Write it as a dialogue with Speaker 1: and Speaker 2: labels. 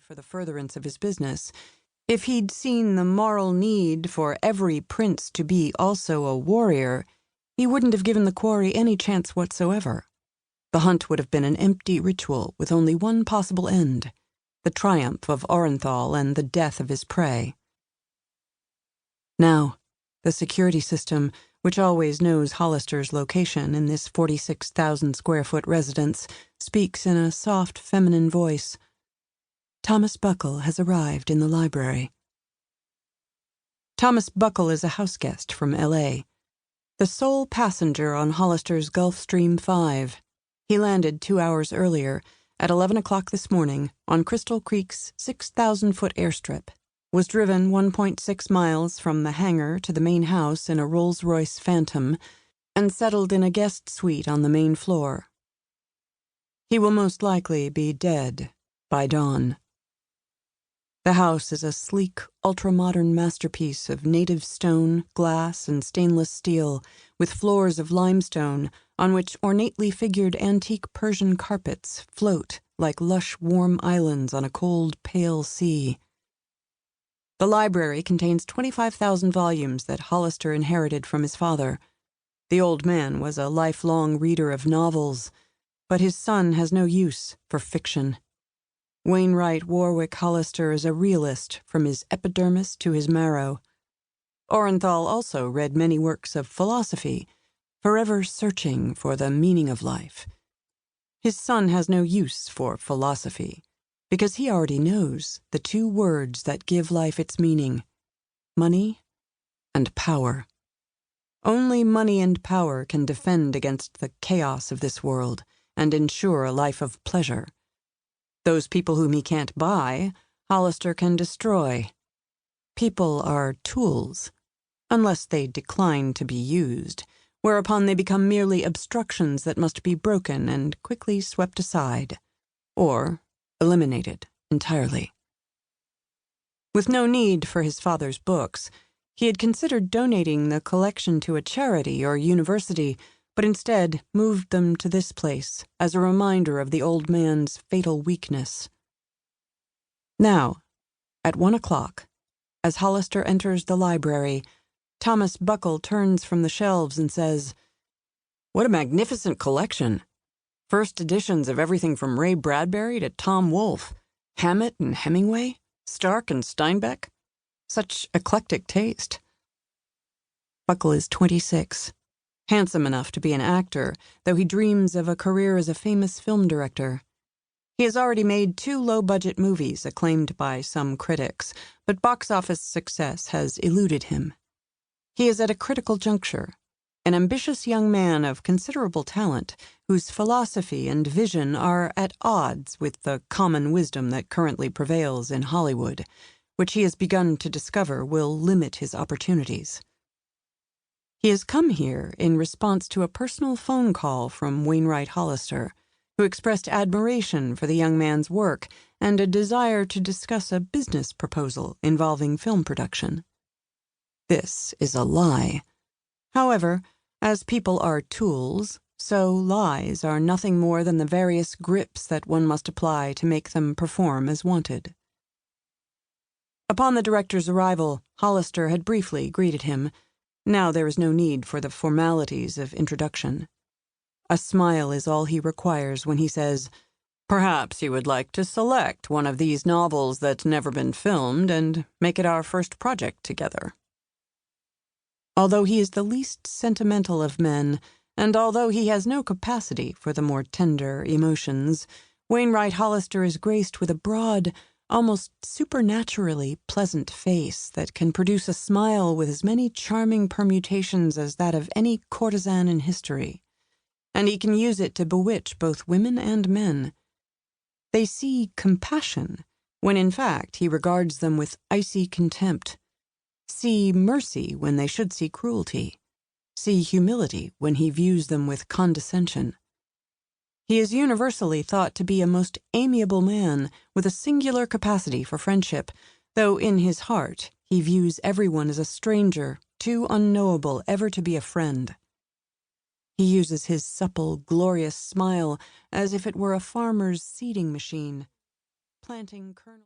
Speaker 1: for the furtherance of his business. If he'd seen the moral need for every prince to be also a warrior, he wouldn't have given the quarry any chance whatsoever. The hunt would have been an empty ritual with only one possible end: the triumph of Orenthal and the death of his prey. Now, the security system, which always knows Hollister's location in this 46,000-square-foot residence, speaks in a soft, feminine voice. Thomas Buckle has arrived in the library. Thomas Buckle is a houseguest from L.A., the sole passenger on Hollister's Gulfstream 5. He landed 2 hours earlier, at 11 o'clock this morning, on Crystal Creek's 6,000-foot airstrip, was driven 1.6 miles from the hangar to the main house in a Rolls-Royce Phantom, and settled in a guest suite on the main floor. He will most likely be dead by dawn. The house is a sleek, ultra-modern masterpiece of native stone, glass, and stainless steel, with floors of limestone on which ornately figured antique Persian carpets float like lush, warm islands on a cold, pale sea. The library contains 25,000 volumes that Hollister inherited from his father. The old man was a lifelong reader of novels, but his son has no use for fiction. Wainwright Warwick Hollister is a realist from his epidermis to his marrow. Orenthal also read many works of philosophy, forever searching for the meaning of life. His son has no use for philosophy, because he already knows the two words that give life its meaning: money and power. Only money and power can defend against the chaos of this world and ensure a life of pleasure. Those people whom he can't buy, Hollister can destroy. People are tools, unless they decline to be used, whereupon they become merely obstructions that must be broken and quickly swept aside, or eliminated entirely. With no need for his father's books, he had considered donating the collection to a charity or university, but instead moved them to this place as a reminder of the old man's fatal weakness. Now, at 1 o'clock, as Hollister enters the library, Thomas Buckle turns from the shelves and says, "What a magnificent collection! First editions of everything from Ray Bradbury to Tom Wolfe, Hammett and Hemingway, Stark and Steinbeck. Such eclectic taste." Buckle is 26. Handsome enough to be an actor, though he dreams of a career as a famous film director. He has already made 2 low-budget movies acclaimed by some critics, but box office success has eluded him. He is at a critical juncture, an ambitious young man of considerable talent, whose philosophy and vision are at odds with the common wisdom that currently prevails in Hollywood, which he has begun to discover will limit his opportunities. He has come here in response to a personal phone call from Wainwright Hollister, who expressed admiration for the young man's work and a desire to discuss a business proposal involving film production. This is a lie. However, as people are tools, so lies are nothing more than the various grips that one must apply to make them perform as wanted. Upon the director's arrival, Hollister had briefly greeted him. Now there is no need for the formalities of introduction. A smile is all he requires when he says, "Perhaps you would like to select one of these novels that's never been filmed and make it our first project together." Although he is the least sentimental of men, and although he has no capacity for the more tender emotions, Wainwright Hollister is graced with a broad, almost supernaturally pleasant face that can produce a smile with as many charming permutations as that of any courtesan in history, and he can use it to bewitch both women and men. They see compassion, when in fact he regards them with icy contempt, see mercy when they should see cruelty, see humility when he views them with condescension. He is universally thought to be a most amiable man with a singular capacity for friendship, though in his heart he views everyone as a stranger, too unknowable ever to be a friend. He uses his supple, glorious smile as if it were a farmer's seeding machine, planting kernels.